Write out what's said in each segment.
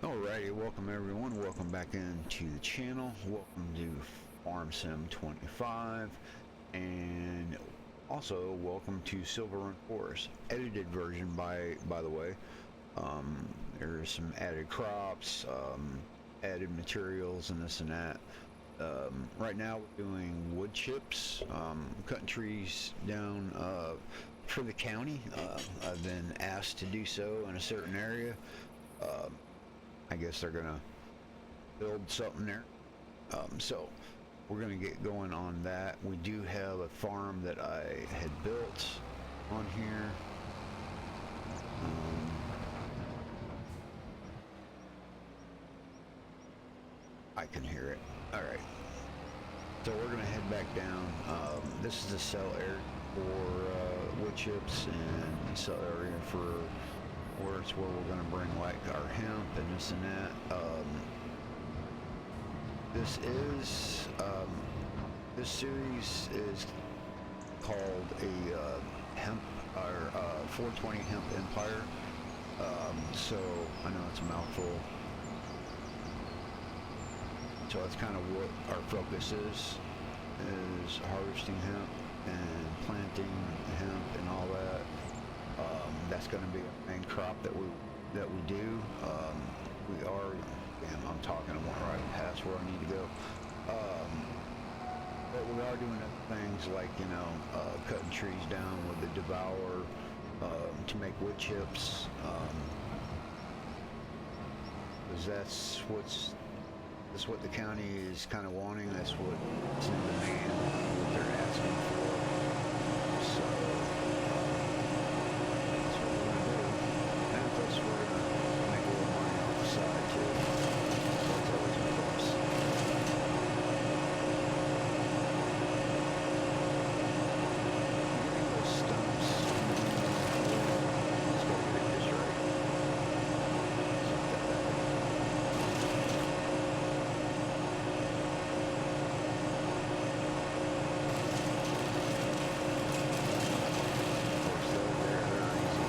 Alrighty, welcome everyone. Welcome back into the channel. Welcome to Farm Sim 25, and also welcome to Silver Run Forest, edited version by the way. There's some added crops, added materials, and this and that. Right now we're doing wood chips, cutting trees down for the county. I've been asked to do so in a certain area. I guess they're gonna build something there, so we're gonna get going on that. We do have a farm that I had built on here. I can hear it. All right, so we're gonna head back down. This is the sell area for wood chips, and the sell area for where we're going to bring like our hemp and this and that. This series is called a hemp or 420 hemp empire. So I know it's a mouthful. So that's kind of what our focus is harvesting hemp and planting hemp and all that. That's going to be a main crop that we do. We are, damn, I'm talking, I'm right past where I need to go. But we are doing other things like, you know, cutting trees down with the devourer to make wood chips. Because that's what the county is kind of wanting. That's what's in demand, what they're asking for. So plus we're gonna make a little money off the side too. So it's always a plus. Getting those stumps. Let's go get this right. It's not that bad. Of course, they're easy.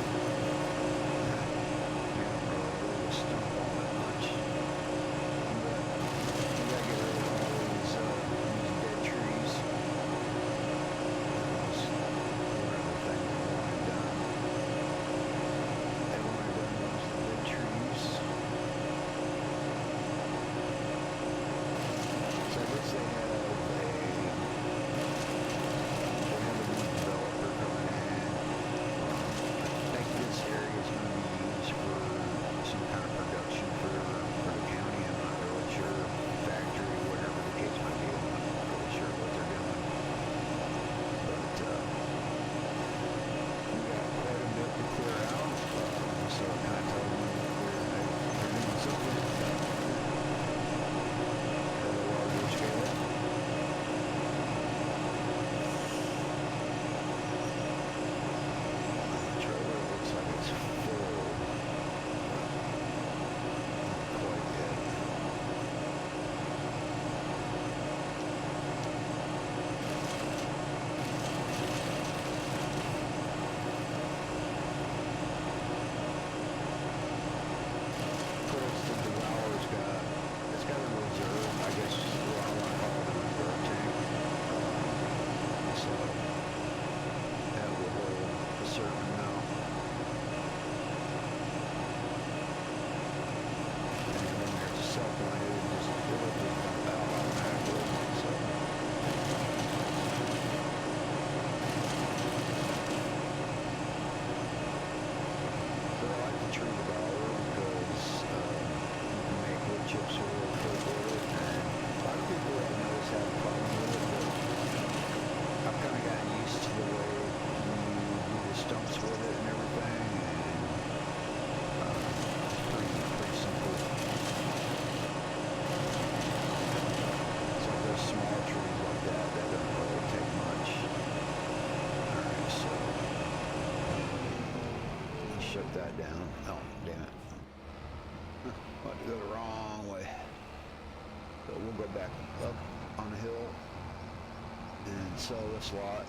Sell this lot.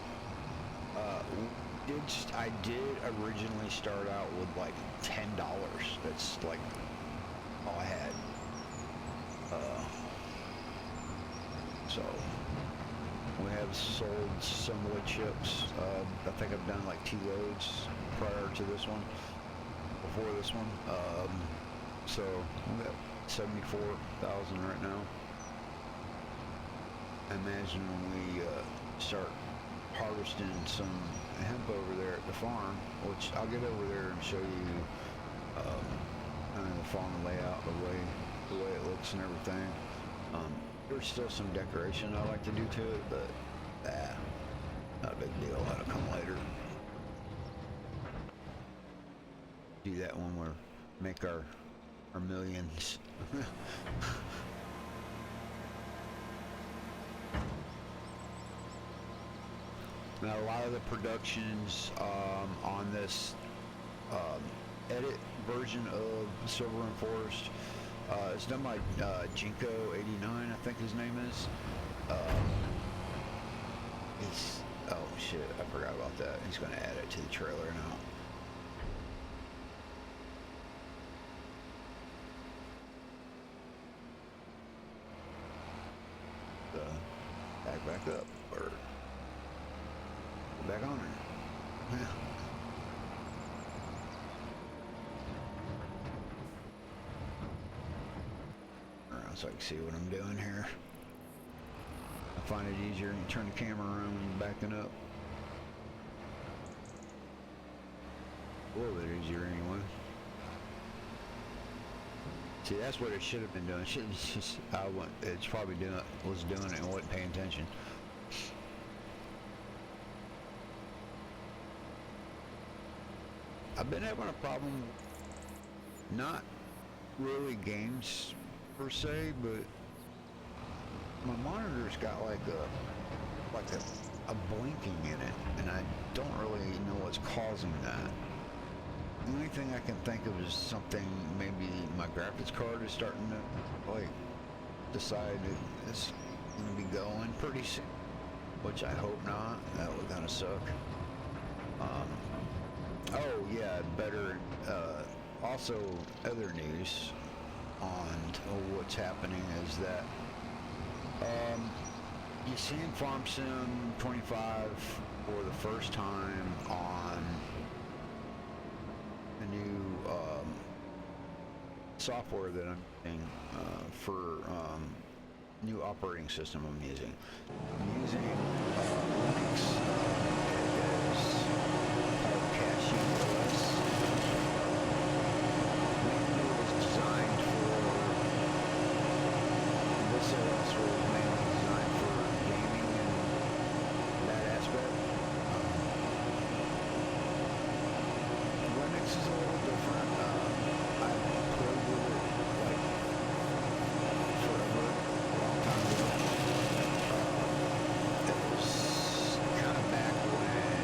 I did originally start out with like $10. That's like all all I had. So we have sold some wood chips. I think I've done like 2 loads prior to this one, before this one. So we got 74,000 right now. I imagine when we start harvesting some hemp over there at the farm, which I'll get over there and show you kind of the farm layout, the way it looks and everything. There's still some decoration I like to do to it, but not a big deal. That'll come later. Do that when we make our millions. Now, a lot of the productions on this edit version of Silver Forest, it's done by Jinko89, I think his name is. He's, oh shit, I forgot about that. He's going to add it to the trailer now. Back up, or back on her. Around so I can see what I'm doing here. I find it easier when you turn the camera around when you're backing up. A little bit easier anyway. See, that's what it should have been doing. It's probably was doing it and wasn't paying attention. I've been having a problem, not really games per se, but my monitor's got like a blinking in it, and I don't really know what's causing that. The only thing I can think of is something, maybe my graphics card is starting to like decide it's gonna be going pretty soon, which I hope not. That would kind of suck. Oh yeah, better. Also, other news on what's happening is that you seen Farm Sim 25 for the first time on the new software that I'm using for new operating system I'm using. I'm using Linux. Kind of back when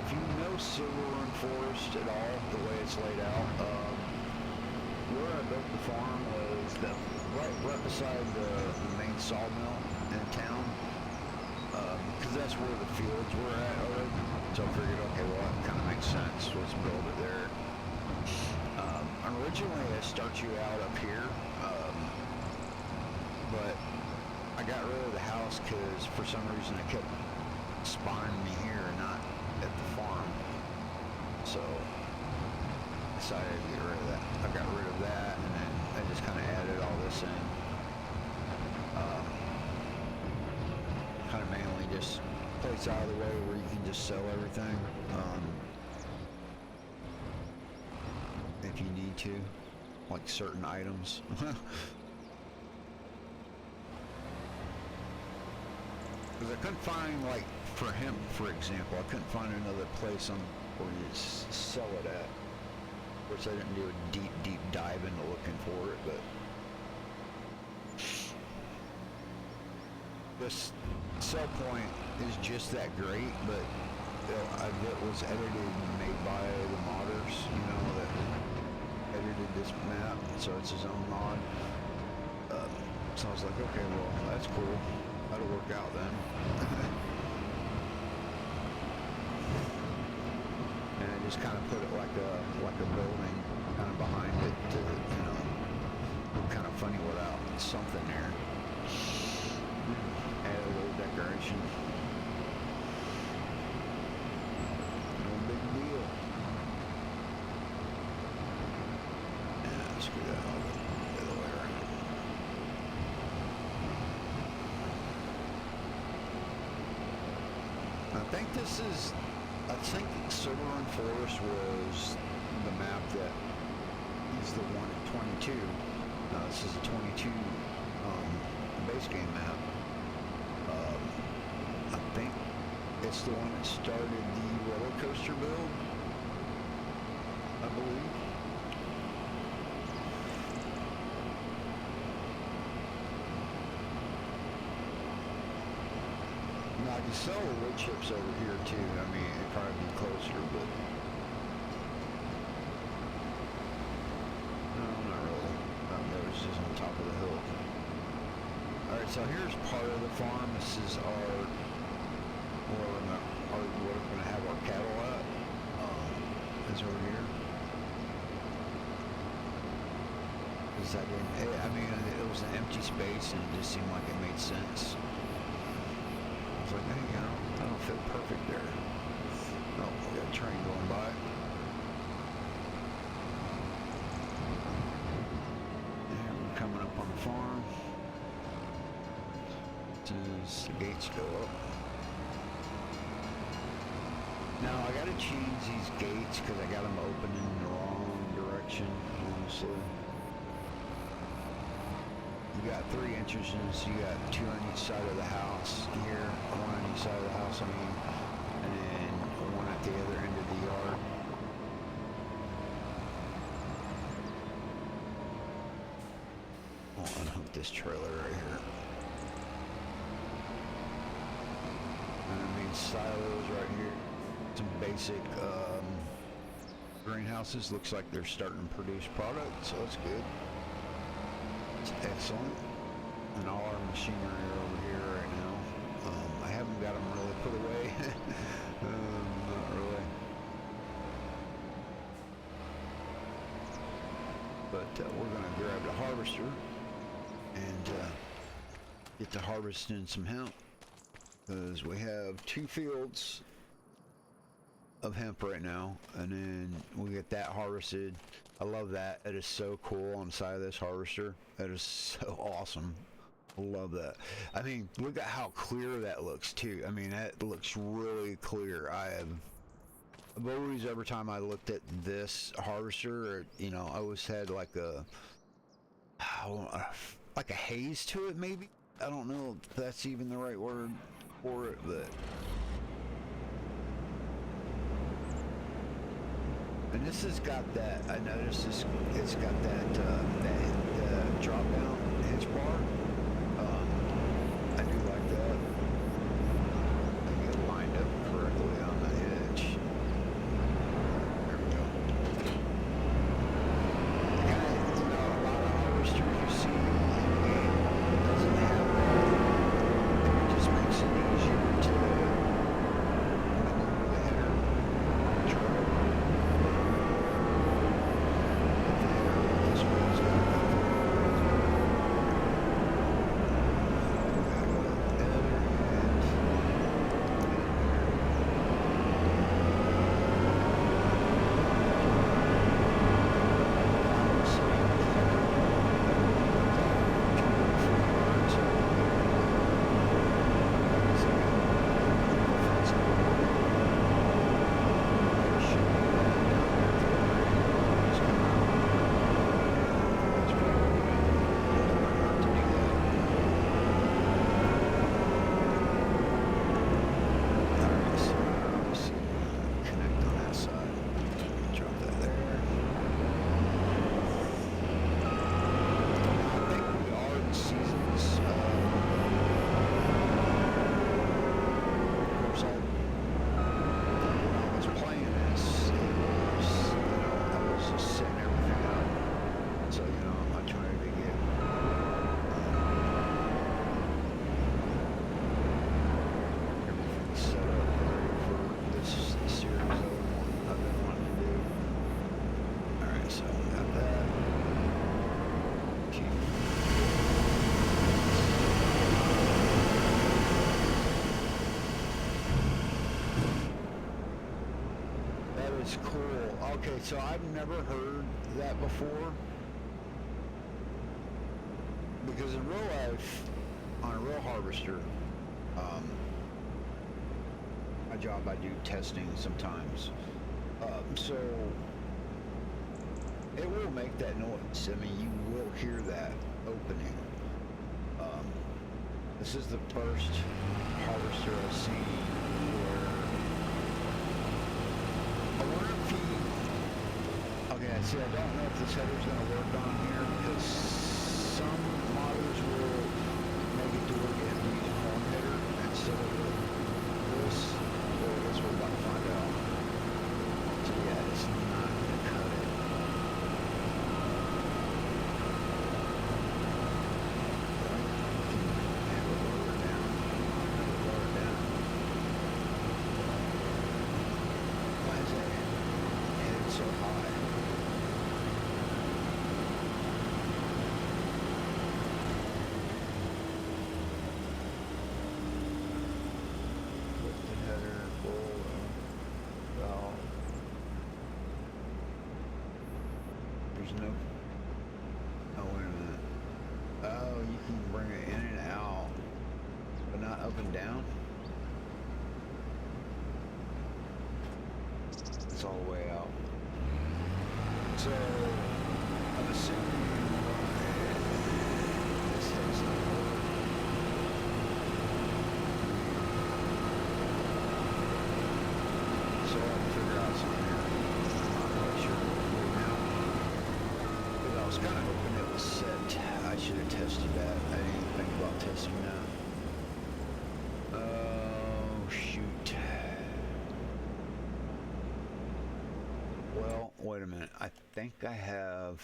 if you know Silver Run Forest at all, the way it's laid out, where I built the farm was right beside the main sawmill in town, because that's where the fields were at already. So I figured, okay, well, that kind of makes sense. Let's build it there. Originally, I start you out up here, but I got rid of the house because for some reason it kept spawning me here and not at the farm. So I decided to get rid of that. I got rid of that, and then I just kind of added all this in. Kind of mainly just place out of the way where you can just sell everything. If you need to, like certain items. Because I couldn't find, like, for hemp, for example, I couldn't find another place on where you sell it at. Of course, I didn't do a deep dive into looking for it, but this sell point is just that great, but it was edited and made by the modders, you know, that edited this map, so it's his own mod. So I was like, okay, well, that's cool. That'll work out then. And I just kind of put it like a building kind of behind it to, you know, look kind of funny without something there. Add a little decoration. No big deal. Yeah, let's get that all the other way around. I think Silver Run Forest was the map that is the one at 22. This is a 22 base game map. I think it's the one that started the roller coaster build, I believe. Now, I can sell the wood chips over here too. I mean, it'd probably be closer, but no, not really. It's just on top of the hill. Alright, so here's part of the farm. This is where we're gonna have our cattle at. Is over here. I mean, it was an empty space and it just seemed like it made sense. I was like, hey, you know, that'll fit perfect there. Oh, we got a train going by. And we're coming up on the farm. As the gates go up. Now, I gotta change these gates because I got them open in the wrong direction, honestly. You got 3 entrances, you got 2 on each side of the house here, 1 on each side of the house, I mean, and then 1 at the other end of the yard. I'll unhook this trailer right here. And I mean silos right here. Some basic greenhouses. Looks like they're starting to produce product, so that's good. Excellent. And all our machinery are over here right now. I haven't got them really put away. Not really. But we're going to grab the harvester and get to harvesting some hemp, because we have 2 fields of hemp right now, and then we get that harvested. I love that. It is so cool on the side of this harvester. That is so awesome. I love that. I mean, look at how clear that looks too. I mean, that looks really clear. I've always, every time I looked at this harvester, you know, I always had like a haze to it, maybe. I don't know if that's even the right word for it, but and this has got that, I noticed it's got that drop down hitch bar. I do like that. I get it lined up correctly on the hitch. That's cool. Okay, so I've never heard that before. Because in real life, on a real harvester, my job, I do testing sometimes. So it will make that noise. I mean, you will hear that opening. This is the first harvester I've seen where I wonder if he. Okay, see, I don't know if this header's going to work on here because some modders will make it to where you have to use a horn header instead of this. Well, I guess we're about to find out. So yeah, it's not going to cut it. No. Oh, wait a minute. Oh, you can bring it in and out, but not up and down? It's all the way out. So, I'm assuming this has not worked. So I'll have to figure out something here. I'm not really sure what to do now. I was kind of hoping it was set. I should have tested that. I didn't even think about testing that. Oh, shoot. Well, wait a minute. I think I have...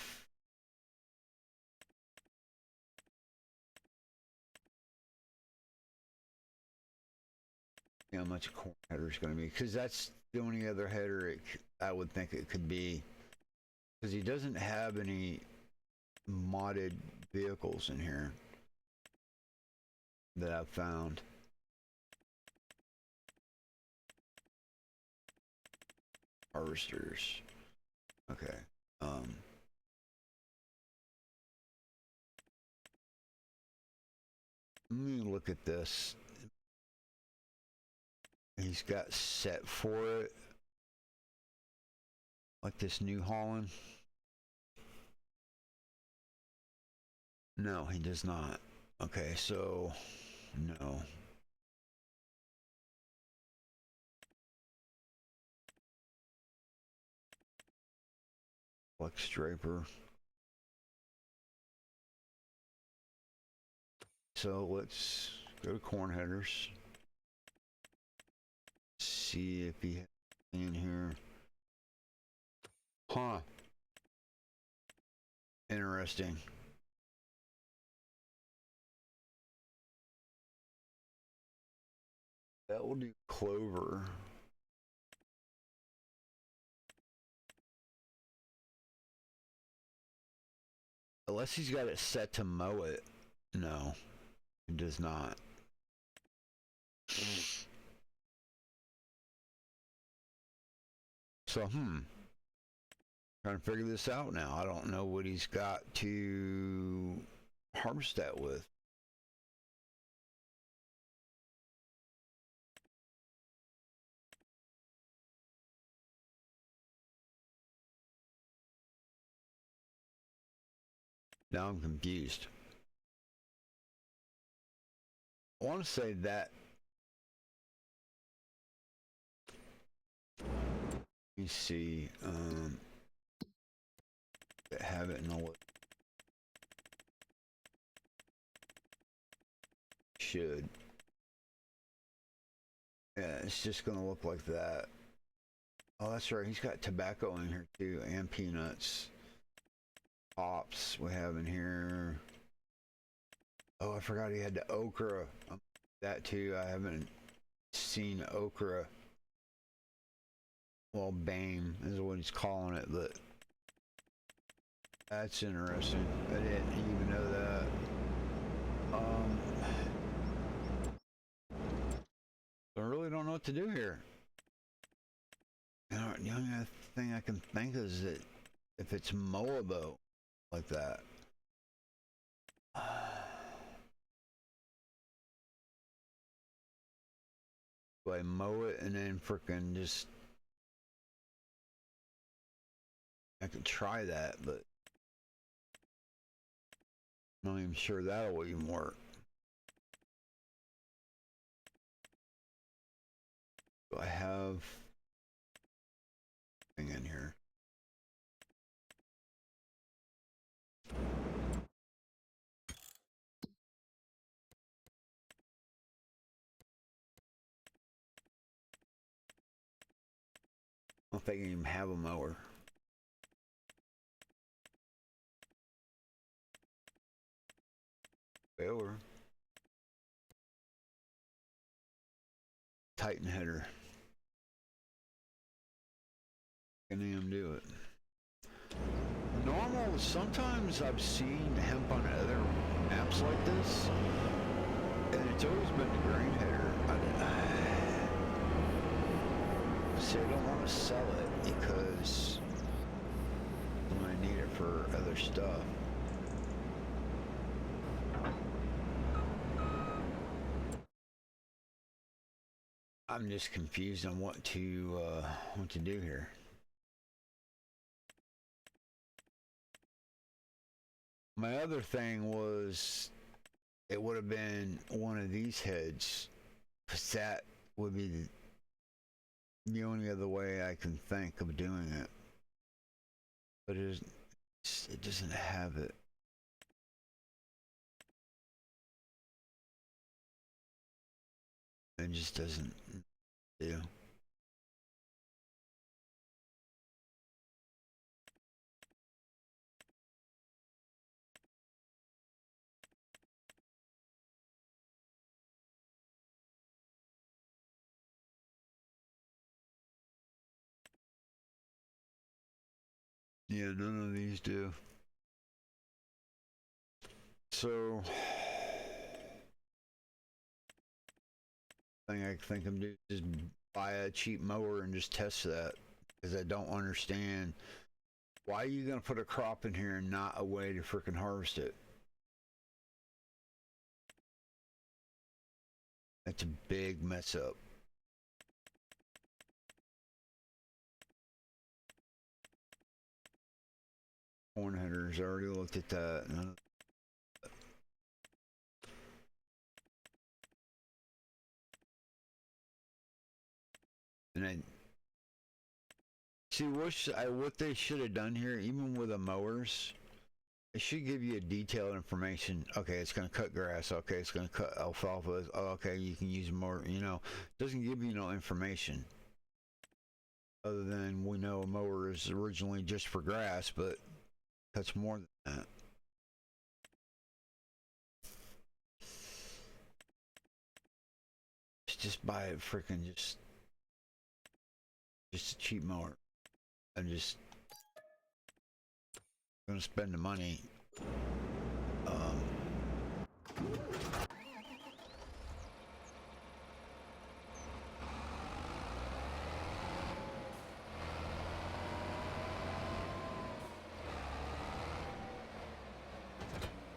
how much a corn header is going to be. Because that's the only other header I would think it could be. Because he doesn't have any modded vehicles in here that I've found. Harvesters. Okay. Let me look at this. He's got set for it. Like this New Holland. No, he does not. Okay, so no. Flex Draper. So let's go to corn headers. See if he has in here. Huh. Interesting. That will do clover. Unless he's got it set to mow it. No, it does not. So, trying to figure this out now. I don't know what he's got to harvest that with. Now I'm confused. I want to say that. Let me see. Have it in a look. Should. Yeah, it's just gonna look like that. Oh, that's right. He's got tobacco in here too, and peanuts. Hops we have in here. Oh, I forgot he had the okra. That too. I haven't seen okra. Well, BAME is what he's calling it, but that's interesting. I didn't even know that. I really don't know what to do here. The only other thing I can think is that if it's mowable like that. Do I mow it and then frickin' just... I could try that, but I'm not even sure that'll even work. Do I have thing in here? I don't think I can even have a mower. Or Titan header. Can even do it. Normal, sometimes I've seen hemp on other apps like this, and it's always been the grain header. See, I don't want to sell it because I need it for other stuff. I'm just confused on what to do here. My other thing was it would have been one of these heads, because that would be the only other way I can think of doing it. But it doesn't have it. It just doesn't do. Yeah, none of these do. So, thing I think I'm doing is buy a cheap mower and just test that, because I don't understand why are you gonna put a crop in here and not a way to freaking harvest it. That's a big mess up. Corn headers, already looked at that. And I see what they should have done here, even with the mowers. It should give you a detailed information. Okay, it's going to cut grass. Okay, it's going to cut alfalfa. Oh, okay, you can use more. You know, it doesn't give you no information other than we know a mower is originally just for grass, but cuts more than that. Just buy a freaking just a cheap mower. I'm just gonna spend the money.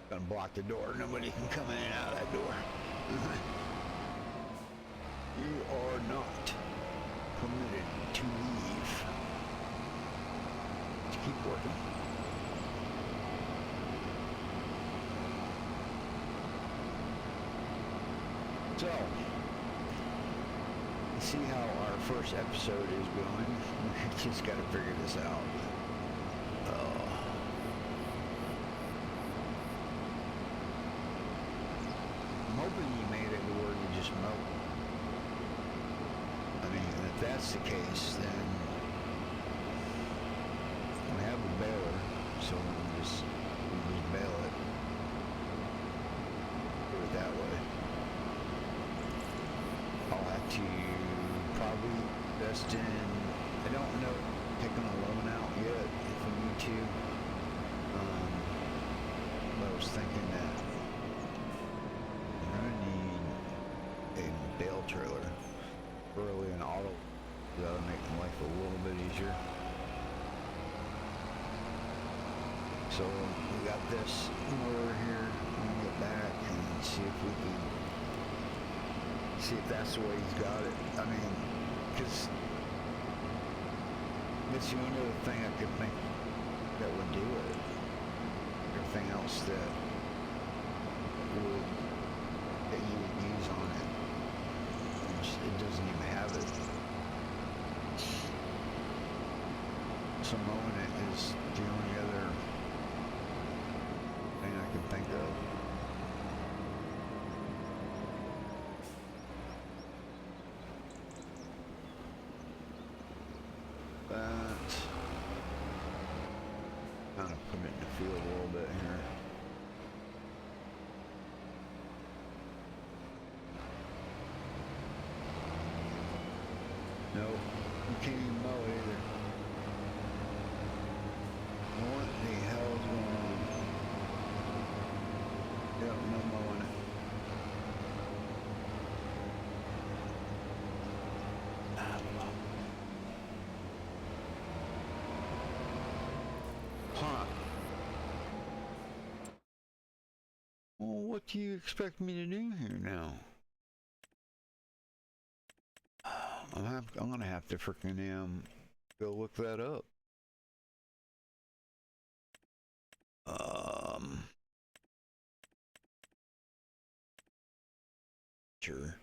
Gonna block the door. Nobody can come in and out of that door. You are not permitted to leave. Let's keep working. So, let's see how our first episode is going. We just got to figure this out. I'm hoping you made it to where you just mow. I mean, if that's the case, then we have a baler, so we just bale it. Do it that way. I'll have to probably invest in, I don't know, taking a loan out yet if we need to. But I was thinking that I'm gonna need a bale trailer, really an auto That'll make life a little bit easier. So we got this motor here. We'll get back and see if we can see if that's the way he's got it. I mean, because that's the only other thing I could think that would do it. Everything else that you would use on it, it doesn't even have it. So mowing it is the only other thing I can think of. But kind of put it in the field a little bit here. No, you can't even mow it either. What the hell's going on? Yep, no mowing it. Huh. Well, what do you expect me to do here now? I'm gonna have to freaking go look that up. Sure.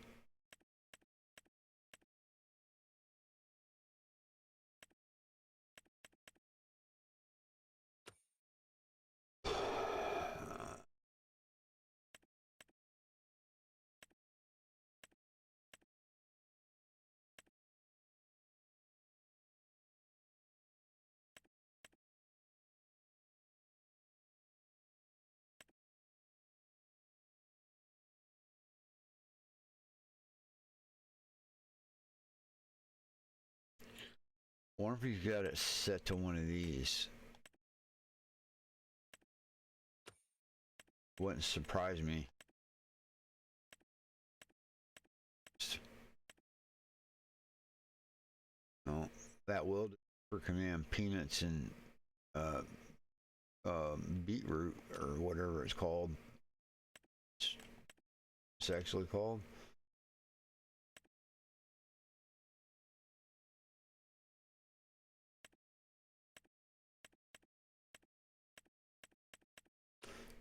I wonder if he's got it set to one of these. Wouldn't surprise me. No, that will for command peanuts and beetroot or whatever it's called. It's actually called.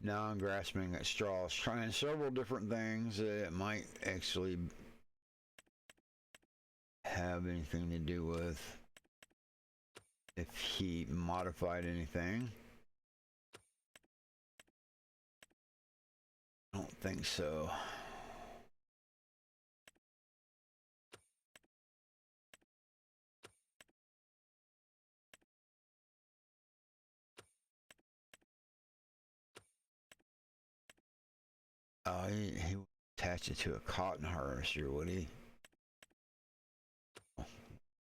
Now I'm grasping at straws, trying several different things that might actually have anything to do with if he modified anything. I don't think so. He would attach it to a cotton harvester, would he?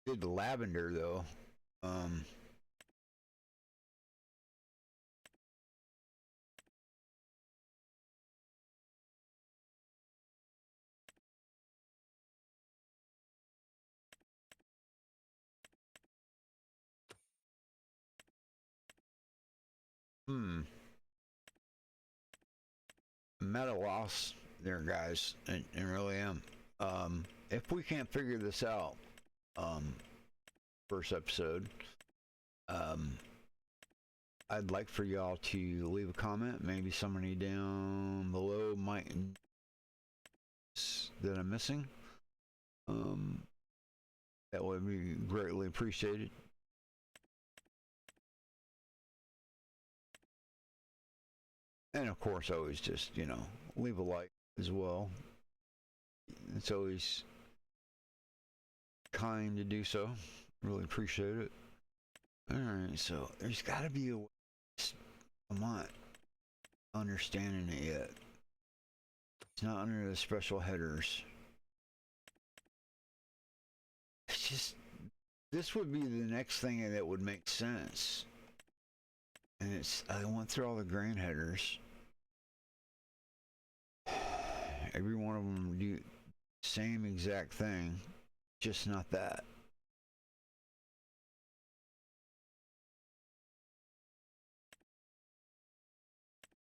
Did the lavender though. I'm at a loss there, guys, and really am. If we can't figure this out, first episode, I'd like for y'all to leave a comment. Maybe somebody down below might that I'm missing. That would be greatly appreciated. And of course, always just, leave a like as well. It's always kind to do so. Really appreciate it. Alright, so there's got to be a way. I'm not understanding it yet. It's not under the special headers. It's just, this would be the next thing that would make sense. And I went through all the grain headers. Every one of them do same exact thing, just not that.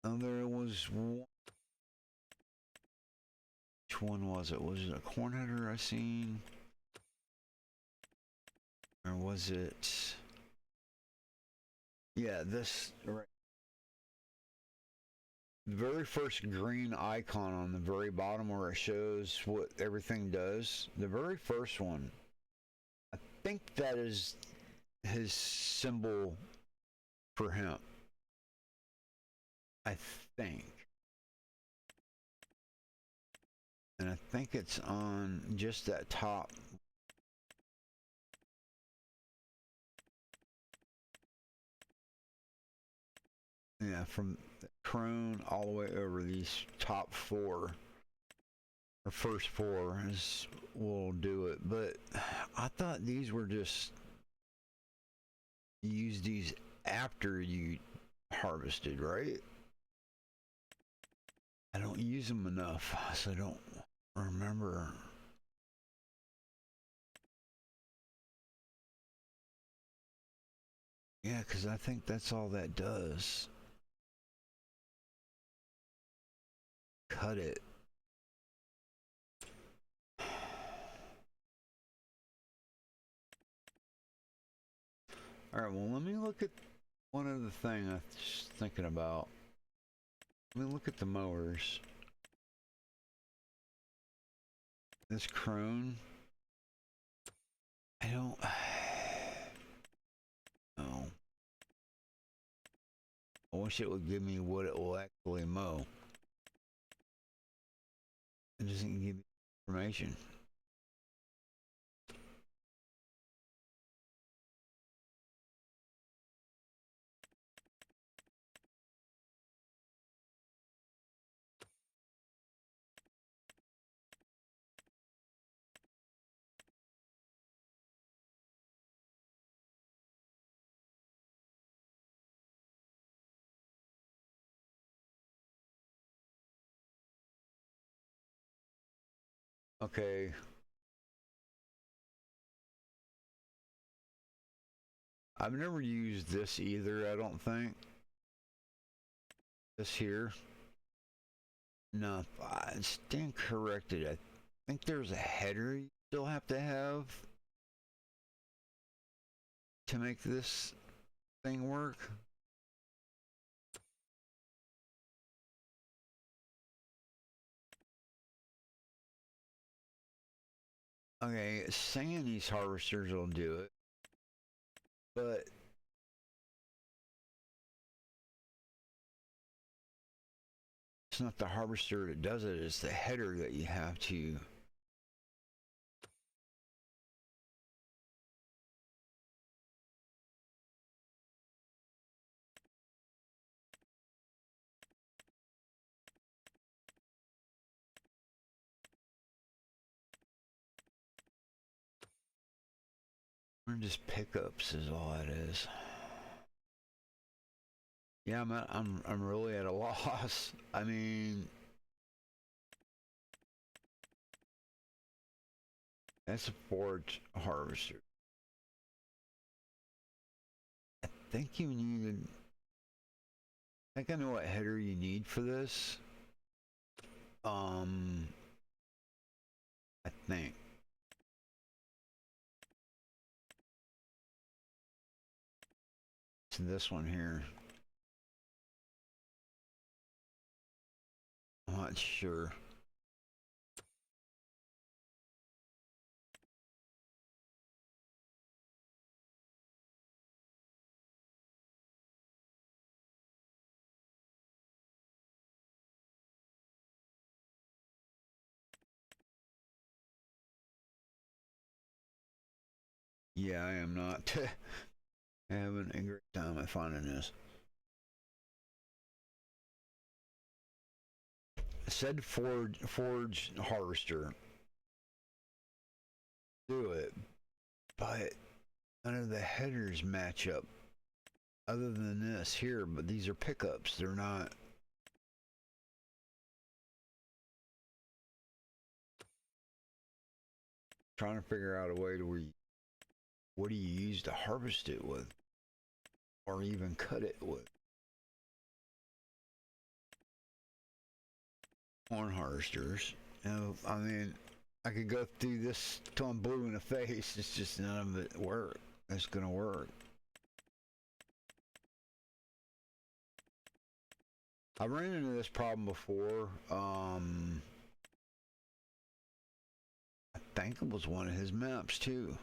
There was one. Which one was it? Was it a corn header I seen? Or was it... Yeah, this... Right. The very first green icon on the very bottom where it shows what everything does. The very first one. I think that is his symbol for hemp. I think. And I think it's on just that top. Yeah, from the crone all the way over these top four. The first four is will do it. But I thought these were just, you use these after you harvested, right? I don't use them enough, so I don't remember. Yeah, because I think that's all that does. Cut it. All right, well, let me look at one other thing I was thinking about. Let me look at the mowers. This crone. I don't know. I wish it would give me what it will actually mow. It doesn't give me information. Okay. I've never used this either, I don't think. This here. No, I stand corrected. I think there's a header you still have to have to make this thing work. Okay, saying these harvesters will do it, but it's not the harvester that does it, it's the header that you have to. Or just pickups is all it is. Yeah, I'm really at a loss. I mean, that's a forage harvester. I think you need. I think I know what header you need for this. I think. It's this one here. I'm not sure. Yeah, I am not having a great time at finding this. Said forge harvester. Do it, but none of the headers match up other than this here, but these are pickups. They're not. Trying to figure out a way to where you, what do you use to harvest it with, or even cut it with. corn harvesters. You know, I mean, I could go through this till I'm blue in the face. It's just none of it work. It's gonna work. I ran into this problem before. I think it was one of his maps too.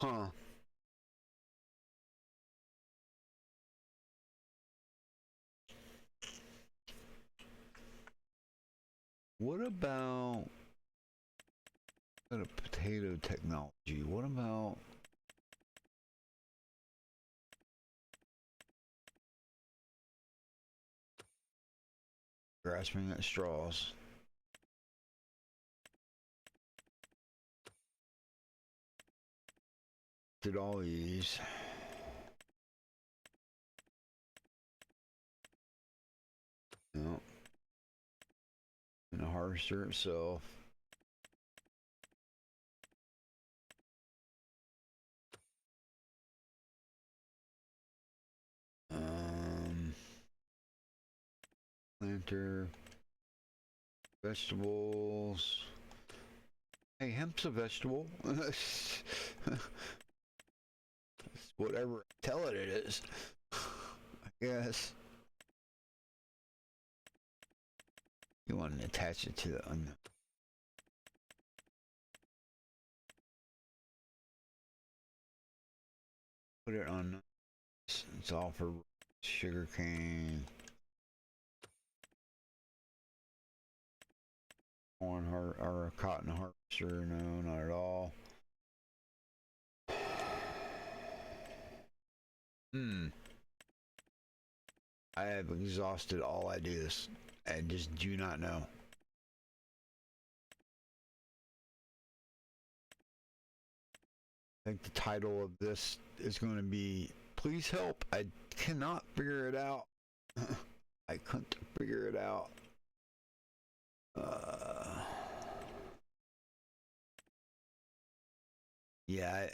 Huh. What about a potato technology? What about grasping at straws? Did all these. No. And the harvester itself. Planter. Vegetables. Hey, hemp's a vegetable. Whatever I tell it is. I guess. You want to attach it to the put it on. It's all for sugar cane, corn or cotton harvester. No, not at all. I have exhausted all ideas. I just do not know. I think the title of this is going to be "Please Help. I cannot figure it out." I couldn't figure it out. Yeah.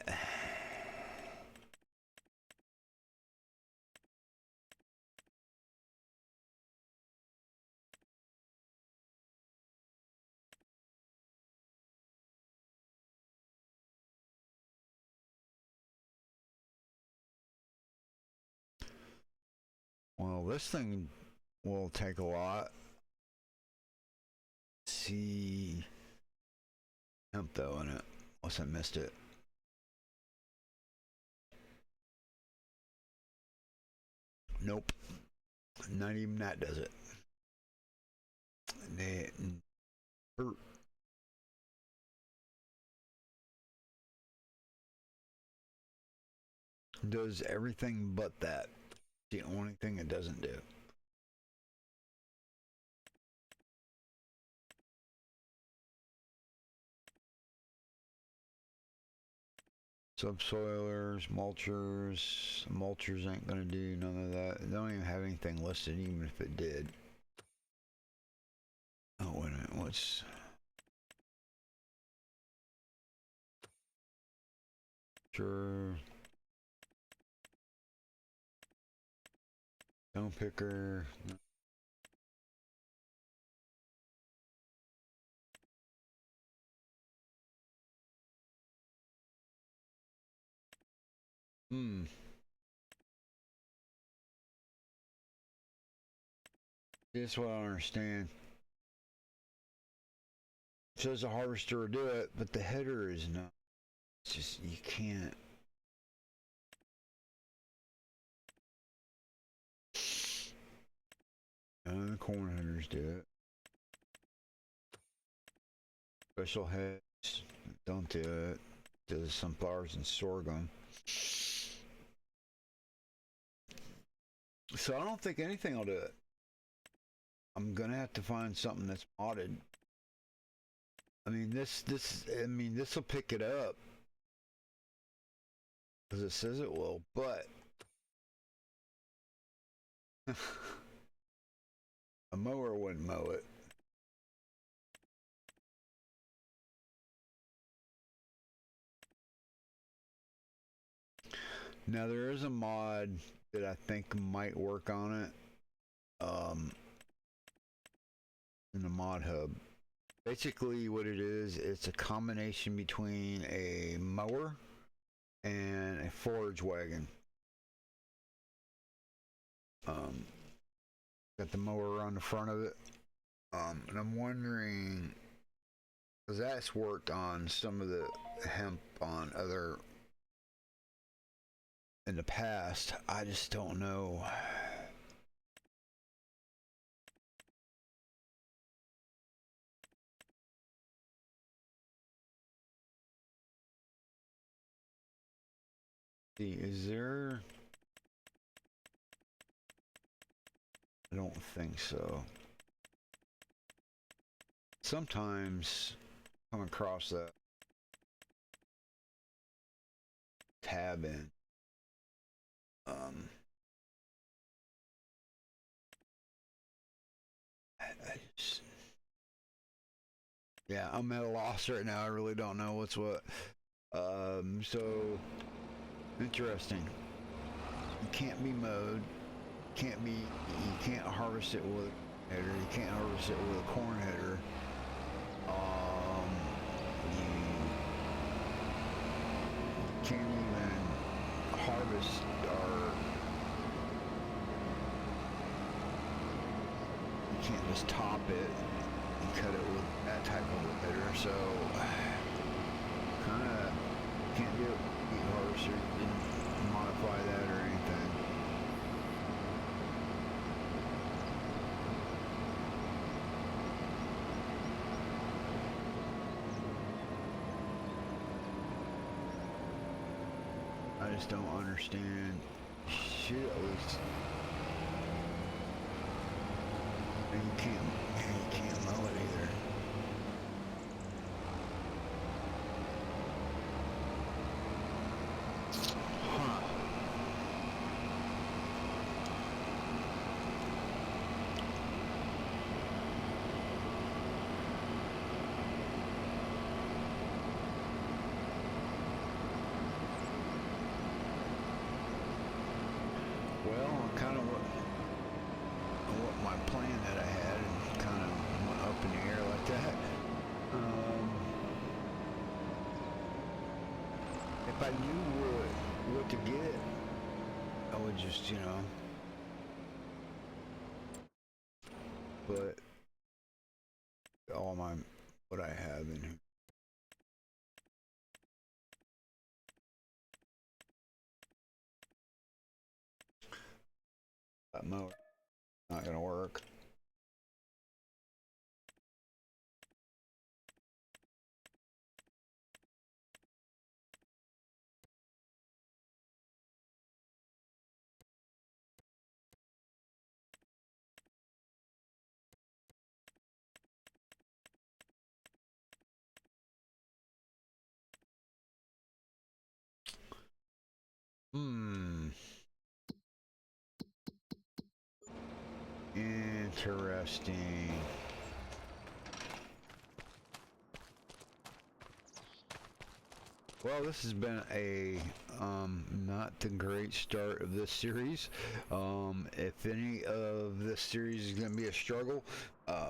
Well, this thing will take a lot. See hemp though in it. Unless I missed it. Nope. Not even that does it. They, does everything but that. The only thing it doesn't do. Subsoilers, mulchers. Mulchers ain't gonna do none of that. They don't even have anything listed, even if it did. Oh, wait a minute. What's. Sure. Stone picker. That's what I don't understand. It says the harvester will do it, but the header is not. It's just, you can't. None of the corn headers do it. Special heads don't do it. Does sunflowers and sorghum. So I don't think anything will do it. I'm gonna have to find something that's modded. I mean, this will pick it up because it says it will, but a mower wouldn't mow it. Now there is a mod that I think might work on it. In the mod hub. Basically what it is, it's a combination between a mower and a forage wagon. Got the mower on the front of it. And I'm wondering, because that's worked on some of the hemp on other in the past. I just don't know. See, is there? I don't think so. Sometimes come across that tab in. I just, yeah, I'm at a loss right now. I really don't know what's what. So interesting. You can't be mowed. You can't harvest it with a header. You can't harvest it with a corn header. You can't even harvest or you can't just top it and cut it with that type of a header. So kind of can't do it with a harvester. Didn't modify that or anything. I just don't understand. Shoot, at least. And you can't mow it either. Huh. Well, kind of what my plan that I had, and kind of went up in the air like that. If I knew what to get, I would just, put all what I have in here. That mower not gonna work. Interesting. Well, this has been a not the great start of this series. If any of this series is going to be a struggle,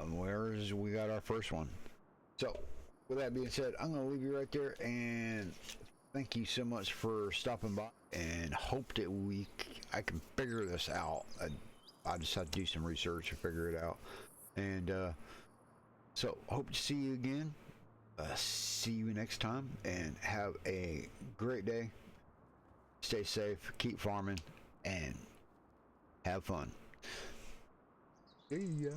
whereas we got our first one. So, with that being said, I'm going to leave you right there, and thank you so much for stopping by, and hope that I can figure this out. I just have to do some research to figure it out. And so hope to see you again. See you next time, and have a great day. Stay safe, keep farming, and have fun. See ya.